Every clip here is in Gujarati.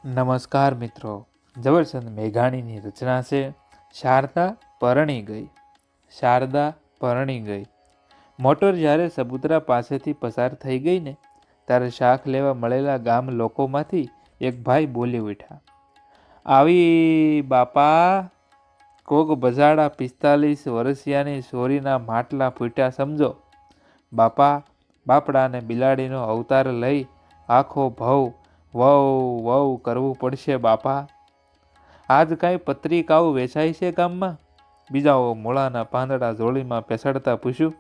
નમસ્કાર મિત્રો, ઝવેરચંદ મેઘાણીની રચના છે શારદા પરણી ગઈ. શારદા પરણી ગઈ. મોટર જ્યારે સબુતરા પાસેથી પસાર થઈ ગઈ ને ત્યારે શાક લેવા મળેલા ગામ લોકોમાંથી એક ભાઈ બોલી ઉઠ્યા, આવી બાપા, કોક બજાડા 45 વર્ષિયાની સોરીના માટલા ફૂટ્યા સમજો. બાપા, બાપડાને બિલાડીનો અવતાર લઈ આખો ભવ વહુ વહુ કરવું પડશે બાપા. આજ કાંઈ પત્રિકાઓ વેચાય છે ગામમાં? બીજાઓ મોળાના પાંદડા જોડીમાં પેસડતા પૂછ્યું.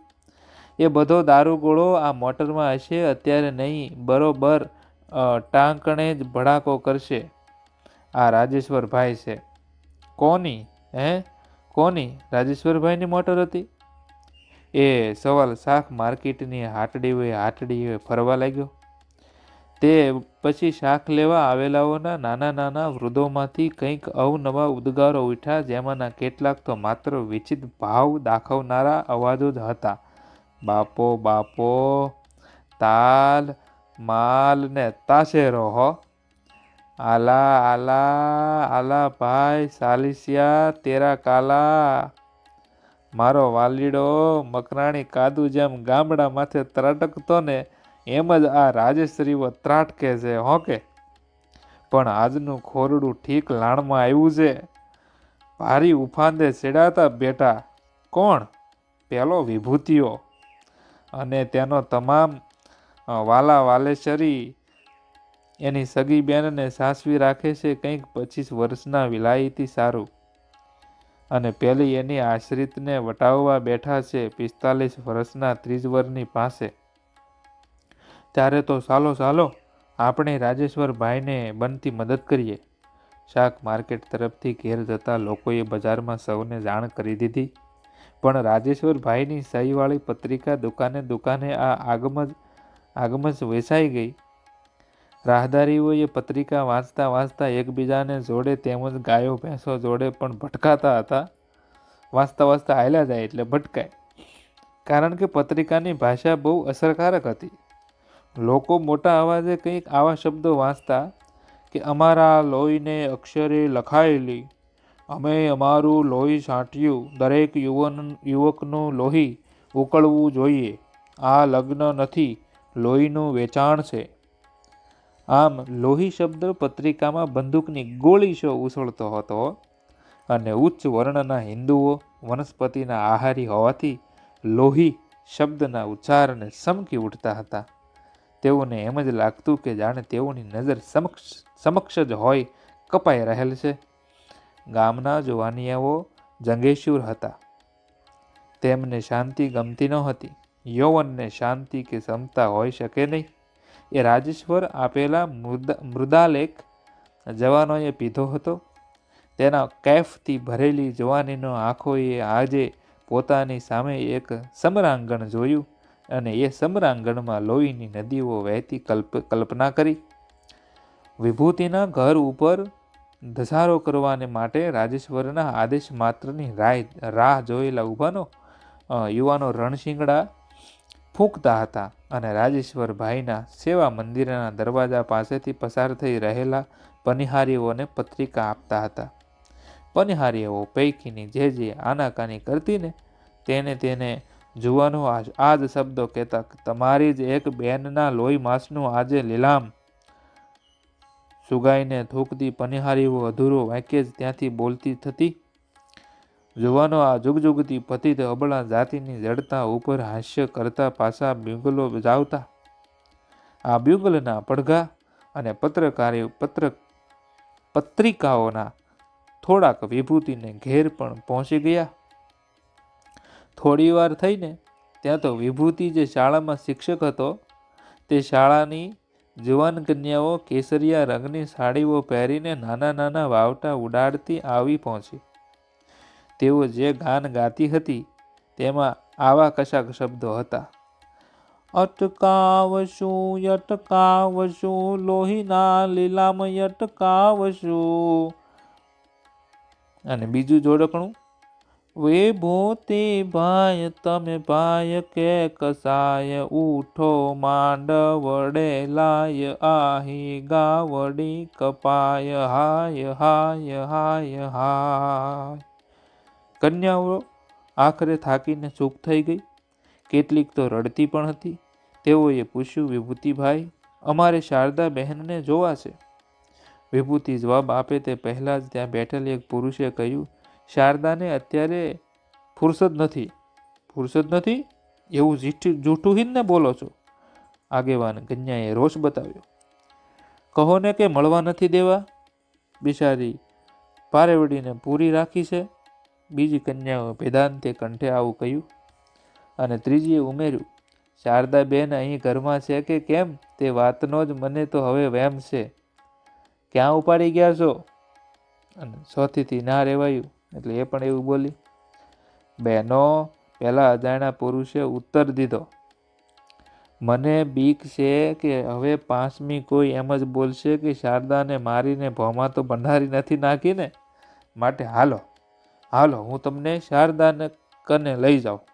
એ બધો દારૂગોળો આ મોટરમાં હશે અત્યારે નહીં, બરોબર ટાંકણે જ ભડાકો કરશે. આ રાજેશ્વરભાઈ છે. કોની? કોની? રાજેશ્વરભાઈની મોટર હતી. એ સવાલ શાક માર્કેટની હાટડીઓએ ફરવા લાગ્યો. તે પછી શાક લેવા આવેલાઓના નાના નાના વૃદ્ધોમાંથી કંઈક અવનવા ઉદ્ગારો ઉઠ્યા, જેમાંના કેટલાક તો માત્ર વિચિત ભાવ દાખવનારા અવાજો જ હતા. બાપો બાપો, તાલ માલ ને તાશેરો હો. આલા આલા આલા ભાઈ સાલિસિયા તેરા કાલા. મારો વાલીડો મકરાણી કાદુ જેમ ગામડા માથે ત્રાટકતો ને એમ જ આ રાજેશ્રીઓ ત્રાટકે છે હોકે. પણ આજનું ખોરડું ઠીક લાણમાં આવ્યું છે. ભારી ઉફાંદે ચડાતા બેટા. કોણ? પેલો વિભૂતિઓ અને તેનો તમામ વાલા વાલેશ્વરી એની સગી બેનને સાસવી રાખે છે કંઈક 25 વર્ષના વિલાયતી સારું, અને પેલી એની આશ્રિતને વટાવવા બેઠા છે 45 વર્ષના ત્રીજવરની પાસે. ત્યારે તો ચાલો આપણે રાજેશ્વરભાઈને બનતી મદદ કરીએ. શાક માર્કેટ તરફથી ઘેર જતા લોકોએ બજારમાં સૌને જાણ કરી દીધી, પણ રાજેશ્વરભાઈની સહીવાળી પત્રિકા દુકાને આ આગમજ વેચાઈ ગઈ. રાહદારીઓએ પત્રિકા વાંચતા એકબીજાને જોડે તેમજ ગાયો ભેંસો જોડે પણ ભટકાતા હતા. વાંચતા હાલ્યા જાય એટલે ભટકાય, કારણ કે પત્રિકાની ભાષા બહુ અસરકારક હતી. લોકો મોટા અવાજે કંઈક આવા શબ્દો વાંચતા કે અમારા લોહીને અક્ષરે લખાયેલી, અમે અમારું લોહી છાંટ્યું, દરેક યુવકનું લોહી ઉકળવું જોઈએ, આ લગ્ન નથી, લોહીનું વેચાણ છે. આમ લોહી શબ્દ પત્રિકામાં બંદૂકની ગોળી શો ઉછળતો હતો, અને ઉચ્ચ વર્ણના હિન્દુઓ વનસ્પતિના આહારી હોવાથી લોહી શબ્દના ઉચ્ચારને સમકી ઉઠતા હતા. તેઓને એમ જ લાગતું કે જાણે તેઓની નજર સમક્ષ જ હોય કપાઈ રહેલ છે. ગામના જુવાનિયાઓ જંગેશૂર હતા. તેમને શાંતિ ગમતી નહોતી. યૌવનને શાંતિ કે ક્ષમતા હોઈ શકે નહીં. એ રાજેશ્વર આપેલા મૃદાલેખ જવાનોએ પીધો હતો. તેના કેફથી ભરેલી જવાનીનો આંખોએ આજે પોતાની સામે એક સમરાંગણ જોયું, અને એ સમરાંગણમાં લોહીની નદીઓ વહેતી કલ્પના કરી. વિભૂતિના ઘર ઉપર ધસારો કરવાને માટે રાજેશ્વરના આદેશ માત્રની રાહ જોયેલા યુવાનો રણશીંગડા ફૂંકતા હતા, અને રાજેશ્વરભાઈના સેવા મંદિરના દરવાજા પાસેથી પસાર થઈ રહેલા પનિહારીઓને પત્રિકા આપતા હતા. પનિહારીઓ પૈકીની જે આનાકાની કરતી ને તેને જુવાનો આ જ શબ્દો કહેતા, તમારી જ એક બેનના લોહી માંસનું આજે લીલામ. સુગાઈને થૂકતી પનિહારીઓ અધૂરો વાક્ય જ ત્યાંથી બોલતી થતી. જુવાનો આ જુગજુગતી પતિત અબળા જાતિની જડતા ઉપર હાસ્ય કરતા પાછા બ્યુગલો બજાવતા. આ બ્યુગલના પડઘા અને પત્રિકાઓના થોડાક વિભૂતિને ઘેર પણ પહોંચી ગયા. થોડી વાર થઈને ત્યાં તો વિભૂતિ જે શાળામાં શિક્ષક હતો, તે શાળાની જુવાન કન્યાઓ કેસરિયા રંગની સાડીઓ પહેરીને નાના નાના વાવટા ઉડાડતી આવી પહોંચી. તેઓ જે ગાન ગાતી હતી તેમાં આવા કશાક શબ્દો હતા. અટકાવશું લોહીના લીલામ અટકાવશું. અને બીજું જોડકણું, વિભૂતિ ભાઈ તમે ભાઈ કે કસાય, ઉઠો માંડ વડે લાય, આહી ગાવડી કપાય, હાય હાય હાય હાય. કન્યાઓ આખરે થાકીને ચૂપ થઈ ગઈ. કેટલીક તો રડતી પણ હતી. તેઓએ પૂછ્યું, વિભૂતિભાઈ, અમારે શારદા બહેનને જોવા છે. વિભૂતિ જવાબ આપે તે પહેલાં જ ત્યાં બેઠેલ એક પુરુષે કહ્યું, શારદાને અત્યારે ફુરસદ નથી. ફુરસદ નથી? એવું જૂઠું હિંદને બોલો છો? આગેવાન કન્યાએ રોષ બતાવ્યો. કહો ને કે મળવા નથી દેવા. બિચારી પારેવડીને પૂરી રાખી છે. બીજી કન્યાઓ વેદાંતે કંઠે આવું કહ્યું. અને ત્રીજીએ ઉમેર્યું, શારદા બેન અહીં ઘરમાં છે કે કેમ તે વાતનો જ મને તો હવે વહેમ છે. ક્યાં ઉપાડી ગયા છો? અને ચોથીથી ના રહેવાયું એટલે એ પણ એવું બોલી. બહેનો, પેલા અજાણ્યા પુરુષે ઉત્તર દીધો, મને બીક છે કે હવે પાંચમી કોઈ એમ જ બોલશે કે શારદાને મારીને ભોમાં તો બંધારી નથી નાખીને, માટે હાલો હાલો હું તમને શારદાને કને લઈ જાઉં.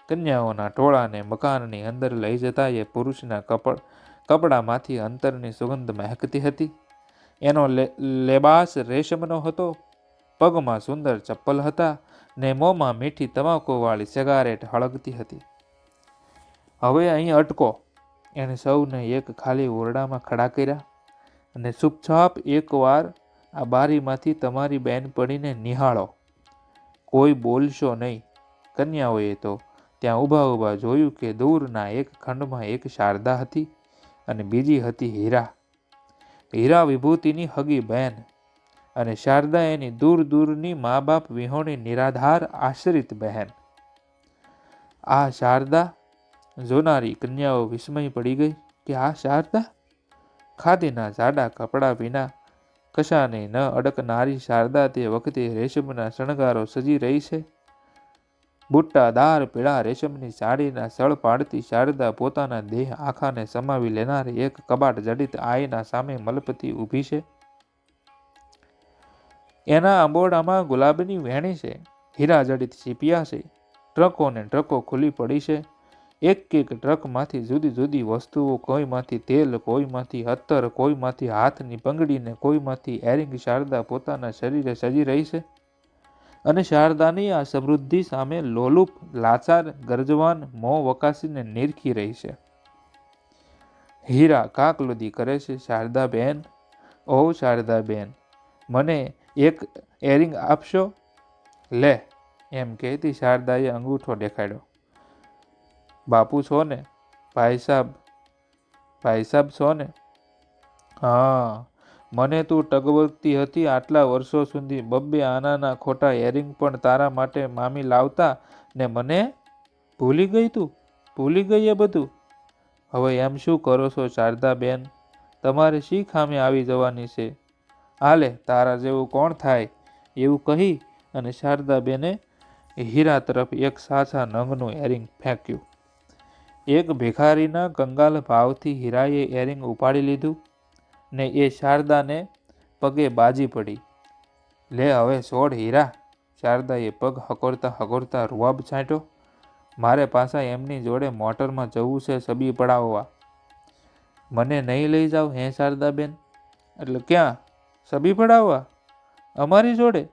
કન્યાઓના ટોળાને મકાનની અંદર લઈ જતા એ પુરુષના કપડામાંથી અંતરની સુગંધ મહેકતી હતી. એનો લેબાસ રેશમનો હતો. પગમાં સુંદર ચપ્પલ હતા ને મોંમાં મીઠી તમાકુવાળી સિગારેટ હળગતી હતી. હવે અહીં અટકો. એણે સૌને એક ખાલી ઓરડામાં ખડા કર્યા અને ચૂપચાપ એકવાર આ બારીમાંથી તમારી બેનપણીને નિહાળો. કોઈ બોલશો નહીં. કન્યાઓએ તો ત્યાં ઊભા ઊભા જોયું કે દૂરના એક ખંડમાં એક શારદા હતી અને બીજી હતી હીરા. હીરા વિભૂતિની હગી બહેન અને શારદા એની દૂર દૂરની મા બાપ વિહોણી નિરાધાર આશ્રિત બહેન. આ શારદા જોનારી કન્યાઓ વિસ્મય પડી ગઈ કે આ શારદા? ખાદીના જાડા કપડા વિના કશાને ન અડકનારી શારદા તે વખતે રેશમના શણગારો સજી રહી છે. બુટ્ટાદાર પીળા રેશમની સાડીના સળ પાડતી શારદા પોતાના દેહ આખાને સમાવી લેનારી એક કબાટ જડિત આઈના સામે મલપતી ઊભી છે. એના આંબોડામાં ગુલાબની વેણી છે. હીરા જડિત ચીપિયા છે. ટ્રકો ને ટ્રકો ખુલ્લી પડી છે. એક એક ટ્રકમાંથી જુદી જુદી વસ્તુઓ, કોઈમાંથી તેલ, કોઈમાંથી અત્તર, કોઈમાંથી હાથની પંગડી ને કોઈમાંથી એરિંગ શારદા પોતાના શરીરે સજી રહી છે. અને શારદાની આ સમૃદ્ધિ સામે લોલુપ, લાચાર, ગરજવાન મોં વકાસીને નિરખી રહી છે. હીરા કાકલુદી કરે છે, શારદા બેન, ઓ શારદા બેન, મને એક એરિંગ આપશો? લે, એમ કહેતી શારદાએ અંગૂઠો દેખાડ્યો. બાપુ છો ને? ભાઈ સાહેબ છો ને? હા, મને તું ટગવગતી હતી આટલા વર્ષો સુધી. બબ્બે આનાના ખોટા એરિંગ પણ તારા માટે મામી લાવતા ને મને ભૂલી ગઈ તું? ભૂલી ગઈ એ બધું? હવે એમ શું કરો છો શારદા બેન? તમારે શી ખામી આવી જવાની છે? હાલે, તારા જેવું કોણ થાય? એવું કહી અને શારદા બેને હીરા તરફ એક સાચા નંગનું એરિંગ ફેંક્યું. એક ભિખારીના કંગાલ ભાવથી હીરાએ એરિંગ ઉપાડી લીધું ને એ શારદાને પગે બાજી પડી. લે હવે છોડ હીરા. શારદાએ પગ હકોરતા રૂવાબ છાંટ્યો. મારે પાછા એમની જોડે મોટરમાં જવું છે છબી પડાવવા. મને નહીં લઈ જાવ હે શારદા બેન? એટલે ક્યાં? છબી પડાવવા? અમારી જોડે?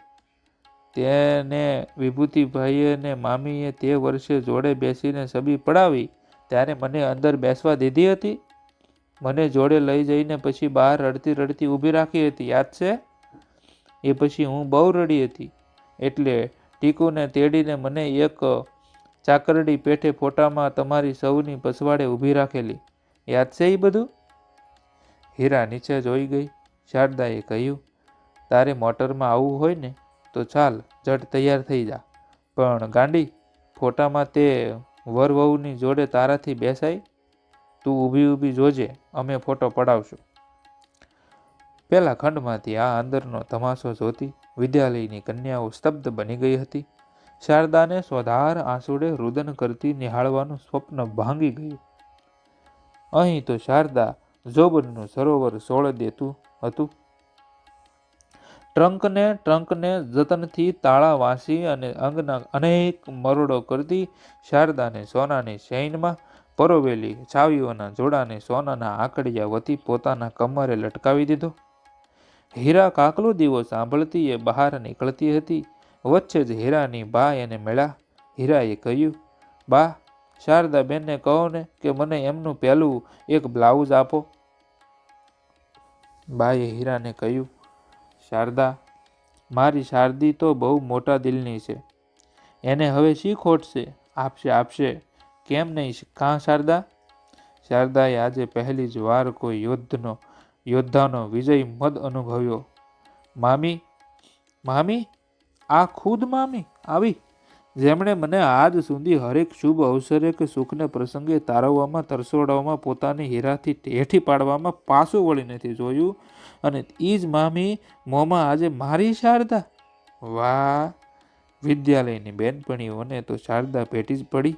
તેને વિભૂતિભાઈએ ને મામીએ તે વર્ષે જોડે બેસીને છબી પડાવી ત્યારે મને અંદર બેસવા દીધી હતી? મને જોડે લઈ જઈને પછી બહાર રડતી રડતી ઊભી રાખી હતી, યાદ છે? એ પછી હું બહુ રડી હતી એટલે ટીકુને તેડીને મને એક ચાકરડી પેઠે ફોટામાં તમારી સૌની પછવાડે ઊભી રાખેલી, યાદ છે એ બધું? હીરા નીચે જોઈ ગઈ. શારદાએ કહ્યું, તારે મોટરમાં આવવું હોય ને તો ચાલ, જટ તૈયાર થઈ જા. પણ ગાંડી, ફોટામાં તે વરવહુની જોડે તારાથી બેસાય? તું ઊભી ઊભી જોજે, અમે ફોટો પડાવશું. પેલા ખંડમાંથી આ અંદરનો તમાશો જોતી વિદ્યાલયની કન્યાઓ સ્તબ્ધ બની ગઈ હતી. શારદાને સ્વધાર આંસુડે રુદન કરતી નિહાળવાનું સ્વપ્ન ભાંગી ગયું. અહીં તો શારદા જોબનનું સરોવર સોળ દેતું હતું. ટ્રંકને જતનથી તાળા વાંસી અને અંગના અનેક મરોડો કરતી શારદાને સોનાની ચેઇનમાં પરોવેલી ચાવીઓના જોડાને સોનાના આંકડિયા વતી પોતાના કમરે લટકાવી દીધો. હીરા કાકલો દીવો સાંભળતી એ બહાર નીકળતી હતી. વચ્ચે જ હીરાની બા એને મળ્યા. હીરાએ કહ્યું, બા, શારદાબેનને કહો ને કે મને એમનું પહેલું એક બ્લાઉઝ આપો. બાએ હીરાને કહ્યું, શારદા, મારી શારદી તો બહુ મોટા દિલની છે. એને હવે શી ખોટ છે? આપશે. કેમ નહીં? કાં શારદા? શારદાએ આજે પહેલી જ વાર કોઈ યોદ્ધાનો વિજય મદ અનુભવ્યો. મામી, આ ખુદ મામી આવી, જેમણે મને આજ સુધી હરેક શુભ અવસરે કે સુખને પ્રસંગે તારવવામાં, તરસોડવામાં, પોતાની હીરાથી હેઠી પાડવામાં પાછું વળી નથી જોયું, અને ઈ જ મામી મોંમાં આજે મારી શારદા. વાહ! વિદ્યાલયની બેનપણીઓને તો શારદા ભેટી જ પડી.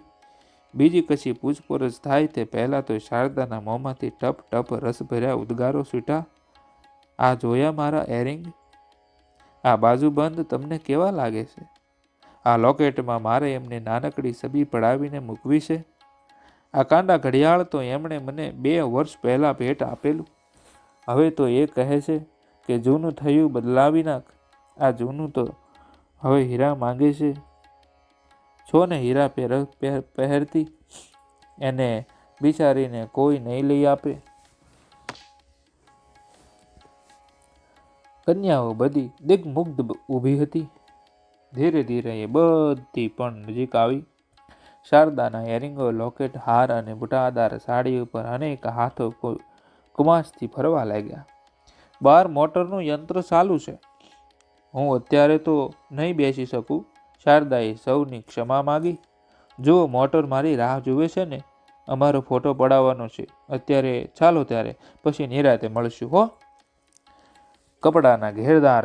બીજી કશી પૂછપરછ થાય તે પહેલાં તો શારદાના મોંમાંથી ટપ ટપ રસભર્યા ઉદ્ગારો છૂટ્યા. આ જોયા મારા એરિંગ? આ બાજુબંધ તમને કેવા લાગે છે? આ લોકેટમાં મારે એમની નાનકડી છબી પડાવીને મૂકવી છે. આ કાંડા ઘડિયાળ તો એમણે મને 2 વર્ષ પહેલાં ભેટ આપેલું. હવે તો એ કહે છે કે જૂનું થયું બદલાવી નાખ. આ જૂનું તો હવે હીરા માંગે છે. છો ને હીરા પહેરતી, એને બિચારીને કોઈ નહીં લઈ આપે. કન્યાઓ બધી દિગ્મુગ્ધ ઊભી હતી. ધીરે ધીરે એ બધી પણ નજીક આવી. શારદાના એરિંગો, લોકેટ, હાર અને બુટાદાર સાડી ઉપર અનેક હાથો કુમાસથી ફરવા લાગ્યા. બહાર મોટરનું યંત્ર ચાલુ છે. હું અત્યારે તો નહીં બેસી શકું. શારદાએ સૌની ક્ષમા માગી. જુઓ, મોટર મારી રાહ જુએ છે ને. અમારો ફોટો પડાવવાનો છે. અત્યારે ચાલો, ત્યારે પછી નિરાતે મળશું હો. કપડાના ઘેરદાર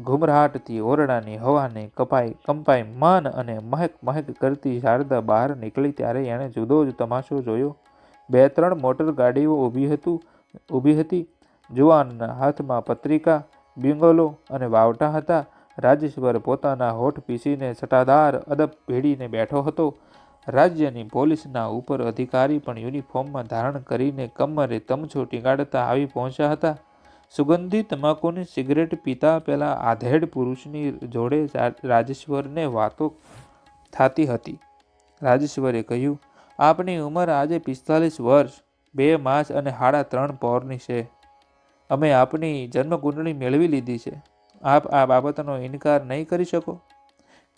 ઘુમરાટથી ઓરડાની હવાને કંપાઈ માન અને મહેક કરતી શારદા બહાર નીકળી ત્યારે એણે જુદો જ તમાશો જોયો. 2-3 મોટર ગાડીઓ ઊભી હતી. જુવાનના હાથમાં પત્રિકા, બિંગલો અને વાવટા હતા. રાજેશ્વર પોતાના હોઠ પીસીને સટાદાર અદબ ભેડીને બેઠો હતો. રાજ્યની પોલીસના ઉપર અધિકારી પણ યુનિફોર્મમાં ધારણ કરીને કમરે તમછો ટીંગાડતા આવી પહોંચ્યા હતા. સુગંધી તમાકુની સિગરેટ પીતા પેલા આધેડ પુરુષની જોડે રાજેશ્વરને વાતો થતી હતી. રાજેશ્વરે કહ્યું, આપની ઉંમર આજે 45 વર્ષ, 2 માસ અને 3.5 પહોરની છે. અમે આપની જન્મકુંડળી મેળવી લીધી છે. આપ આ બાબતનો ઇનકાર નહીં કરી શકો?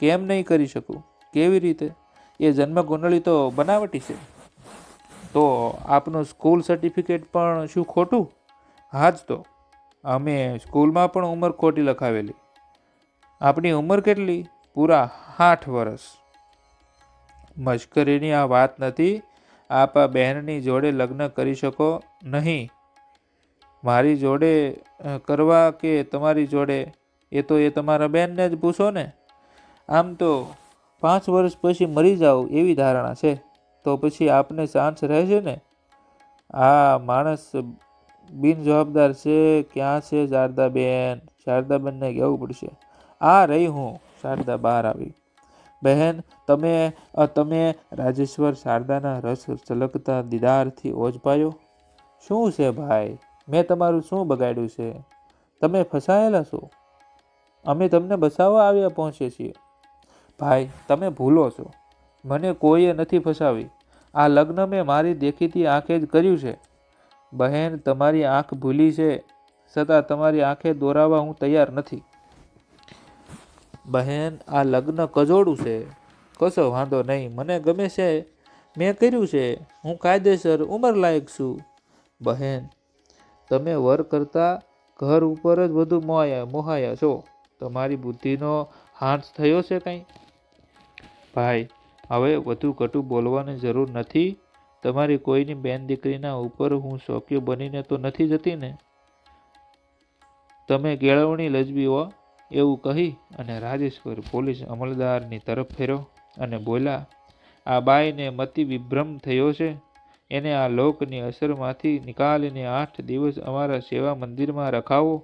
કેમ નહીં કરી શકું? કેવી રીતે? એ જન્મકુંડળી તો બનાવટી છે. તો આપનું સ્કૂલ સર્ટિફિકેટ પણ શું ખોટું? હા જ તો. અમે સ્કૂલમાં પણ ઉંમર ખોટી લખાવેલી. આપની ઉંમર કેટલી? પૂરા 8 વર્ષ. મશ્કરીની આ વાત નથી. આપ આ બહેનની જોડે લગ્ન કરી શકો નહીં. મારી જોડે કરવા કે તમારી જોડે, એ તમારા બેનને જ પૂછો ને. આમ તો 5 વર્ષ પછી મરી જાવ એવી ધારણા છે. તો પછી આપને ચાન્સ રહેશે ને. આ માણસ બિનજવાબદાર છે. ક્યાં છે શારદાબેન? શારદાબેનને કહેવું પડશે. આ રહી હું. શારદા બહાર આવી. બહેન, તમે રાજેશ્વર શારદાના રસ છલકતા દીદારથી ઓઝપાયો. શું છે ભાઈ? મેં તમારું શું બગાડ્યું છે? તમે ફસાયેલા છો. અમે તમને બચાવવા આવ્યા પહોંચીએ છીએ. ભાઈ, તમે ભૂલો છો. મને કોઈએ નથી ફસાવી. આ લગ્ન મેં મારી દેખીતી આંખે જ કર્યું છે. બહેન, તમારી આંખ ભૂલી છે, છતાં તમારી આંખે દોરાવા હું તૈયાર નથી. બહેન, આ લગ્ન કજોડું છે. કશો વાંધો નહીં, મને ગમે છે. મેં કર્યું છે. હું કાયદેસર ઉંમરલાયક છું. બહેન, તમે વર કરતાં ઘર ઉપર જ વધુ મોહાયા છો. તમારી બુદ્ધિનો હાંસ થયો છે કંઈ? ભાઈ, હવે વધુ કટુ બોલવાની જરૂર નથી. તમારી કોઈની બેન દીકરીના ઉપર હું શોખ્યો બનીને તો નથી જતી ને. તમે કેળવણી લજવી હો. એવું કહી અને રાજેશ્વર પોલીસ અમલદારની તરફ ફેર્યો અને બોલ્યા, આ બાઈને મતિ વિભ્રમ થયો છે. એને આ લોકની અસરમાંથી નિકાલીને 8 દિવસ અમારા સેવા મંદિરમાં રખાવો.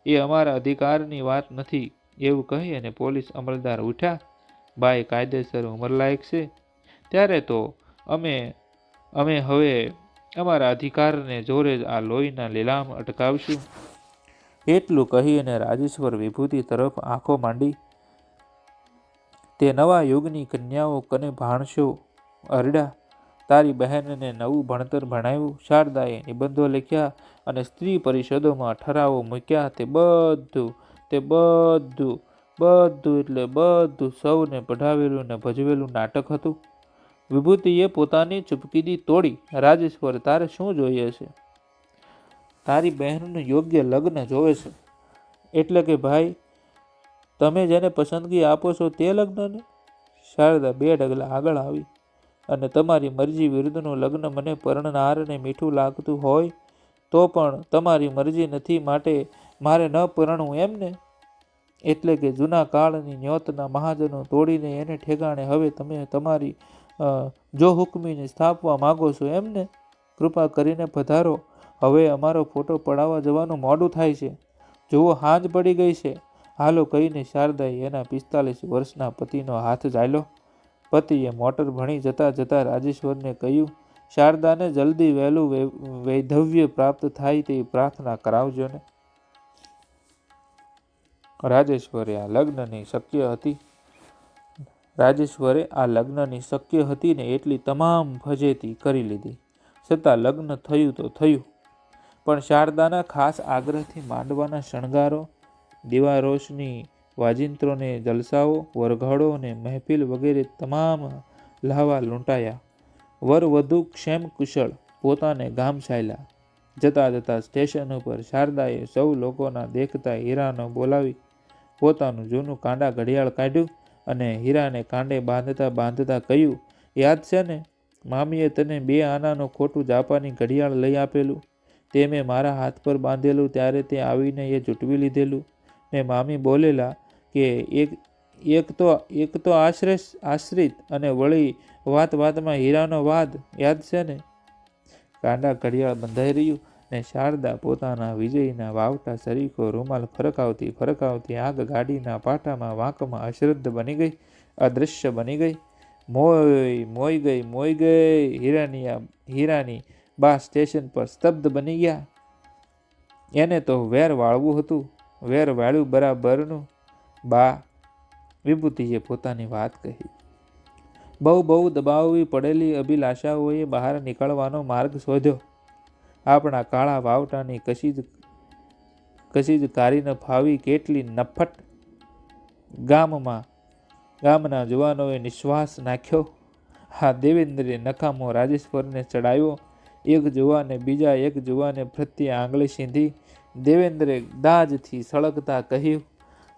એ અમારા અધિકારની વાત નથી. એવું કહી અને પોલીસ અમલદાર ઉઠ્યા. બાઈ કાયદેસર ઉંમરલાયક છે, ત્યારે તો અમે હવે અમારા અધિકારને જોરે આ લોહીના લીલામ અટકાવશું. એટલું કહી અને રાજેશ્વર વિભૂતિ તરફ આંખો માંડી. તે નવા યુગની કન્યાઓ કને ભાણશો અરડા. તારી બહેનને નવું ભણતર ભણાવ્યું. શારદાએ નિબંધો લખ્યા અને સ્ત્રી પરિષદોમાં ઠરાવો મૂક્યા. તે બધું એટલે બધું સૌને પઢાવેલું ને ભજવેલું નાટક હતું. વિભૂતિએ પોતાની ચૂપકીદી તોડી. રાજેશ્વર, તારે શું જોઈએ છે? તારી બહેનનું યોગ્ય લગ્ન જોવે છે. એટલે કે ભાઈ, તમે જેને પસંદગી આપો છો તે લગ્નને? શારદા 2 ડગલા આગળ આવી. અને તમારી મરજી વિરુદ્ધનું લગ્ન મને પરણનારને મીઠું લાગતું હોય તો પણ તમારી મરજી નથી માટે મારે ન પરણવું એમને? એટલે કે જૂના કાળની ન્યોતના મહાજનો તોડીને એને ઠેકાણે હવે તમે તમારી જો હુકમીને સ્થાપવા માગો છો એમને? કૃપા કરીને પધારો. હવે અમારો ફોટો પડાવવા જવાનું મોડું થાય છે. જુઓ, હાંજ પડી ગઈ છે. હાલો કહીને શારદાએ એના 45 વર્ષના પતિનો હાથ ઝાલ્યો. પતિએ મોટર ભણી જતા રાજેશ્વરને કહ્યું, શારદાને જલ્દી વહેલું વૈધવ્ય પ્રાપ્ત થાય તેવી પ્રાર્થના કરાવજો ને. રાજેશ્વરે આ લગ્નની શક્ય હતી ને એટલી તમામ ફજેતી કરી લીધી. છતાં લગ્ન થયું તો થયું, પણ શારદાના ખાસ આગ્રહથી માંડવાના શણગારો, દીવા રોશની, વાજિંત્રોને જલસાઓ, વરઘોડો અને મહેફિલ વગેરે તમામ લહાવા લૂંટાયા. વર વધુ ક્ષેમ કુશળ પોતાને ગામ ચાલ્યા. જતા સ્ટેશન ઉપર શારદાએ સૌ લોકોના દેખતા હીરાનો બોલાવી પોતાનું જૂનું કાંડા ઘડિયાળ કાઢ્યું અને હીરાને કાંડે બાંધતા કહ્યું, યાદ છે ને, મામીએ તને 2 આનાનું ખોટું જાપાની ઘડિયાળ લઈ આપેલું. તે મેં મારા હાથ પર બાંધેલું ત્યારે તે આવીને એ જૂટવી લીધેલું ને મામી બોલેલા કે એક તો આશ્રિત અને વળી વાતમાં હીરાનો વાદ. યાદ છે ને? કાંડા ઘડિયાળ બંધાઈ રહ્યું ને શારદા પોતાના વિજયના વાવટા સરીખો રૂમાલ ફરકાવતી આગ ગાડીના પાટામાં વાંકમાં અશ્રદ્ધ બની ગઈ, અદૃશ્ય બની ગઈ. મોઈ ગઈ. હીરાની બા સ્ટેશન પર સ્તબ્ધ બની ગયા. એને તો વેર વાળવું હતું, વેર વાળ્યું બરાબરનું. બા, વિભૂતિએ પોતાની વાત કહી. બહુ દબાવવી પડેલી અભિલાષાઓએ બહાર નીકળવાનો માર્ગ શોધ્યો. આપણા કાળા વાવટાની કશી જ કારીને ફાવી કેટલી નફટ. ગામના જુવાનોએ નિશ્વાસ નાખ્યો. હા, દેવેન્દ્રે નકામો રાજેશ્વરને ચડાવ્યો. એક જુવાને પ્રત્યે આંગળી સીંધી. દેવેન્દ્રે દાજથી સળગતા કહ્યું,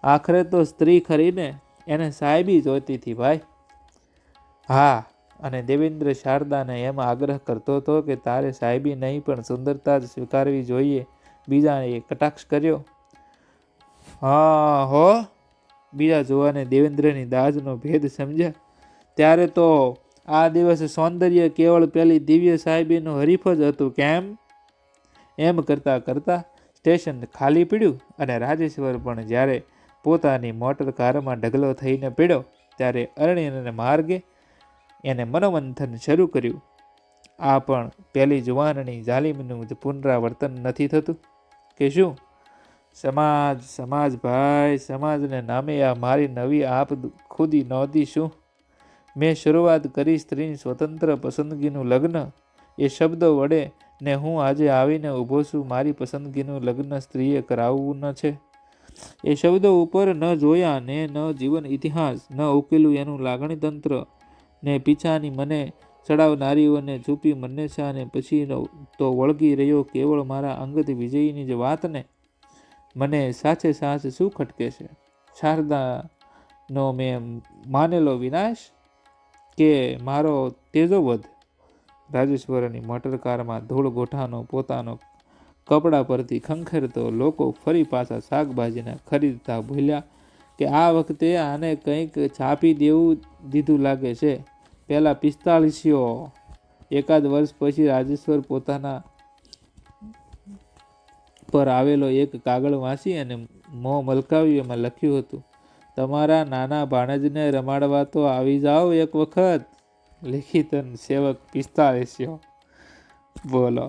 આખરે તો સ્ત્રી ખરીને, એને સાહેબી જોઈતી હતી ભાઈ. હા, અને દેવેન્દ્ર શારદાને એમ આગ્રહ કરતો હતો કે તારે સાહેબી નહીં પણ સુંદરતા જ સ્વીકારવી જોઈએ. બીજાએ કટાક્ષ કર્યો. હા હો. બીજા જુવાને દેવેન્દ્રની દાજનો ભેદ સમજ્યા. ત્યારે તો આ દિવસે સૌંદર્ય કેવળ પેલી દિવ્ય સાહેબીનું હરીફ જ હતું કેમ? એમ કરતા સ્ટેશન ખાલી પડ્યું અને રાજેશ્વર પણ જ્યારે પોતાની મોટર કારમાં ઢગલો થઈને પડ્યો ત્યારે અરણ્યના માર્ગે એને મનોમંથન શરૂ કર્યું. આ પણ પેલી જુવાનની જાલિમનું જ પુનરાવર્તન નથી થતું કે શું? સમાજ ભાઈ, સમાજને નામે આ મારી નવી આપ ખુદી નોંધી શું? મેં શરૂઆત કરી સ્ત્રીની સ્વતંત્ર પસંદગીનું લગ્ન એ શબ્દો વડે ને હું આજે આવીને ઊભો છું. મારી પસંદગીનું લગ્ન સ્ત્રીએ કરાવવું ન છે. એ શબ્દો ઉપર ન જોયા ને ન જીવન ઇતિહાસ, ન ઉકેલું એનું લાગણી તંત્ર ને પીછાની મને ચડાવનારીઓને છુપી મનસા ને પછી તો વળગી રહ્યો કેવળ મારા અંગત વિજયની જ વાતને. મને સાચે શું ખટકે છે? શારદાનો મેં માનેલો વિનાશ કે મારો તેજોવધ? રાજેશ્વરની મોટરકારમાં ધૂળ ગોઠાનો પોતાનો કપડા પરથી ખંખેરતો લોકો ફરી પાછા શાકભાજીના ખરીદતા ભૂલ્યા કે આ વખતે આને કંઈક છાપી દીધું લાગે છે. પેલા 45 એકાદ વર્ષ પછી રાજેશ્વર ઉપર આવેલો એક કાગળ વાંચી અને મોં મલકાવ્યું. એમાં લખ્યું હતું, તમારા નાના ભાણેજને રમાડવા તો આવી જાઓ એક વખત. લિખિત સેવક 45. બોલો,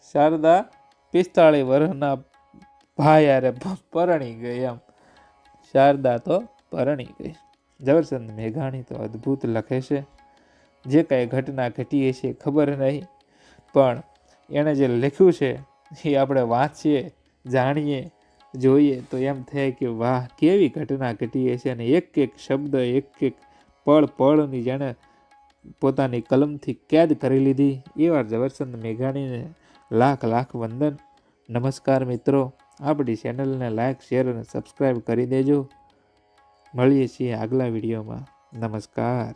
શારદા 45 વર્ષના ભાઈ યારે પરણી ગઈ. એમ શારદા તો પરણી ગઈ. ઝવેરચંદ મેઘાણી તો અદ્ભુત લખે છે. જે કાંઈ ઘટના ઘટી હશે ખબર નહીં, પણ એણે જે લખ્યું છે એ આપણે વાંચીએ, જાણીએ, જોઈએ તો એમ થાય કે વાહ, કેવી ઘટના ઘટી હશે. અને એક એક શબ્દ, એક એક પળની જેણે પોતાની કલમથી કેદ કરી લીધી. એવા ઝવેરચંદ મેઘાણીને લાખ લાખ વંદન. નમસ્કાર મિત્રો, આપણી ચેનલને લાઈક, શેર અને સબસ્ક્રાઈબ કરી દેજો. મળીએ છીએ આગલા વિડીયોમાં. નમસ્કાર.